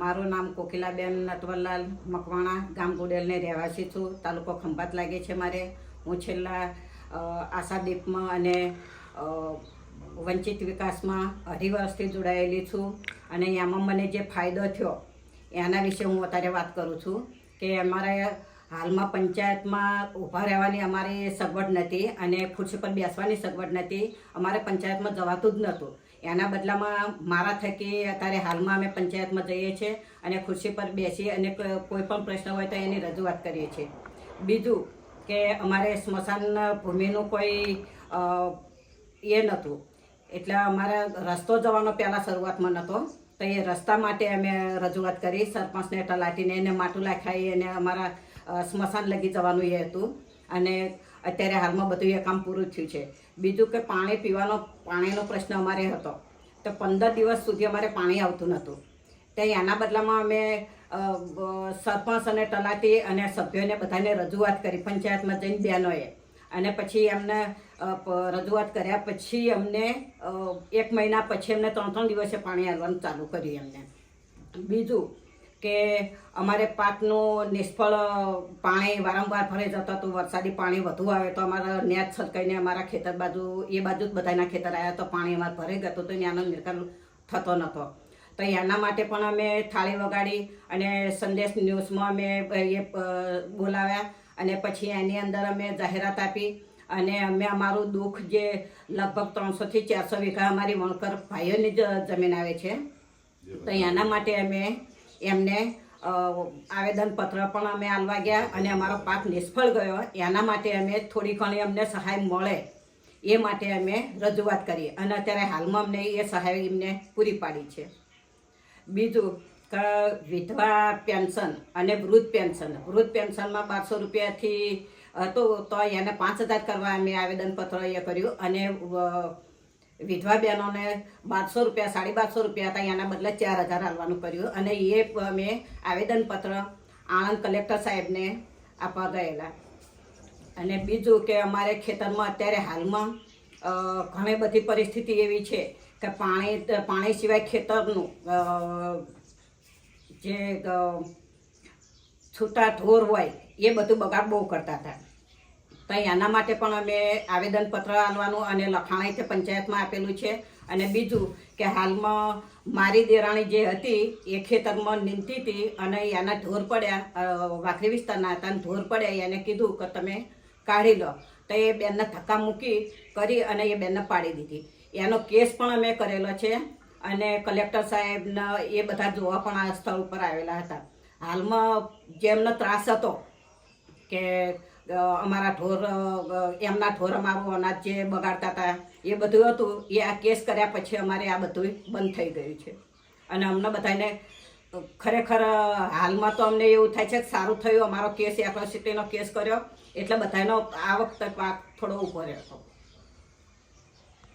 મારું નામ કોકિલાબેન નટવરલાલ મકવાણા, ગામ ગુડેલને રહેવાસી છું. તાલુકો ખંભાત લાગે છે મારે. હું છેલ્લા આશાદીપમાં અને વંચિત વિકાસમાં 2.5 વર્ષથી જોડાયેલી છું. અને એમાં મને જે ફાયદો થયો એના વિશે હું અત્યારે વાત કરું છું. કે અમારે હાલમાં પંચાયતમાં ઊભા રહેવાની અમારી સગવડ નથી અને ખુરશી પર બેસવાની સગવડ નથી. અમારે પંચાયતમાં જવાતું જ નહોતું. એના બદલામાં મારા થકી અત્યારે હાલમાં અમે પંચાયતમાં જઈએ છીએ અને ખુરશી પર બેસી અને કોઈ પણ પ્રશ્ન હોય તો એની રજૂઆત કરીએ છીએ. બીજું કે અમારે સ્મશાન ભૂમિનું કોઈ એ નહોતું, એટલે અમારે રસ્તો જવાનો પહેલાં શરૂઆતમાં નહોતો. તો એ રસ્તા માટે અમે રજૂઆત કરી સરપંચને, તલાટીને, એને માટું લખાવી અને અમારા સ્મશાન લગી જવાનું એ હતું. અને અત્યારે હાલમાં બધું એ કામ પૂરું થયું છે. બીજું કે પાણીનો પ્રશ્ન અમારે હતો, તો 15 દિવસ સુધી અમારે પાણી આવતું નહોતું. તો એના બદલામાં અમે સરપંચ અને તલાટી અને સભ્યોને બધાને રજૂઆત કરી પંચાયતમાં જઈને બહેનોએ. અને પછી એમને રજૂઆત કર્યા પછી અમને 1 મહિના પછી અમને 3 દિવસે પાણી આવવાનું ચાલુ કર્યું એમને. બીજું કે અમારે પાકનું નિષ્ફળ પાણી વારંવાર ભરાઈ જતું હતું. વરસાદી પાણી વધુ આવે તો અમારા નેટ છલકાઈને અમારા ખેતર બાજુ જ બધાના ખેતર આવ્યા તો પાણી અમારે ભરાઈ ગતું હતું ને એનો નિકાલ થતો નહોતો. તો એના માટે પણ અમે થાળી વગાડી અને સંદેશ ન્યૂઝમાં અમે એ બોલાવ્યા અને પછી એની અંદર અમે જાહેરાત આપી અને અમે અમારું દુઃખ જે લગભગ 300 થી 400 વીઘા અમારી વણકર ભાઈઓની જ જમીન આવે છે, તો એના માટે અમે એમને આવેદનપત્ર પણ અમે આલવા ગયા અને અમારો પાક નિષ્ફળ ગયો એના માટે અમે થોડી ઘણી અમને સહાય મળે એ માટે અમે રજૂઆત કરી અને અત્યારે હાલમાં અમને એ સહાય એમને પૂરી પાડી છે. બીજું કે વિધવા પેન્શન અને વૃદ્ધ પેન્શનમાં 1200 રૂપિયાથી હતું તો એને 5000 કરવા અમે આવેદનપત્ર એ કર્યું અને વિધવા બહેનોને 1200 રૂપિયા 1250 રૂપિયા હતા એના બદલે 4000 આપવાનું કર્યું. અને એ અમે આવેદનપત્ર આણંદ કલેક્ટર સાહેબને આપવા ગયેલા. અને બીજું કે અમારે ખેતરમાં અત્યારે હાલમાં ઘણી બધી પરિસ્થિતિ એવી છે કે પાણી સિવાય ખેતરનું જે છૂટા ઢોર હોય એ બધું બગાડ બહુ કરતા હતા. તો એના માટે પણ અમે આવેદનપત્ર આપવાનું અને લખાણ તે પંચાયતમાં આપેલું છે. અને બીજું કે હાલમાં મારી દેરાણી જે હતી એ ખેતરમાં નીંદતી હતી અને એના ઢોર પડ્યા, વાખરી વિસ્તારના હતા અને ઢોર પડ્યા. એને કીધું કે તમે કાઢી લો, તો એ બેનને ધક્કા મૂકી કરી અને એ બેનને પાડી દીધી. એનો કેસ પણ અમે કરેલો છે અને કલેક્ટર સાહેબને એ બધા જોવા પણ આ સ્થળ ઉપર આવેલા હતા. હાલમાં જેમનો ત્રાસ હતો કે અમારા એમના ઢોર અમારું અનાજ જે બગાડતા હતા એ બધું હતું, એ આ કેસ કર્યા પછી અમારે આ બધું બંધ થઈ ગયું છે. અને અમને બધાને ખરેખર હાલમાં તો અમને એવું થાય છે કે સારું થયું અમારો કેસ એટ્રોસિટીનો કેસ કર્યો એટલે બધાનો આ વખતે પાક થોડો ઊભો રહ્યો હતો.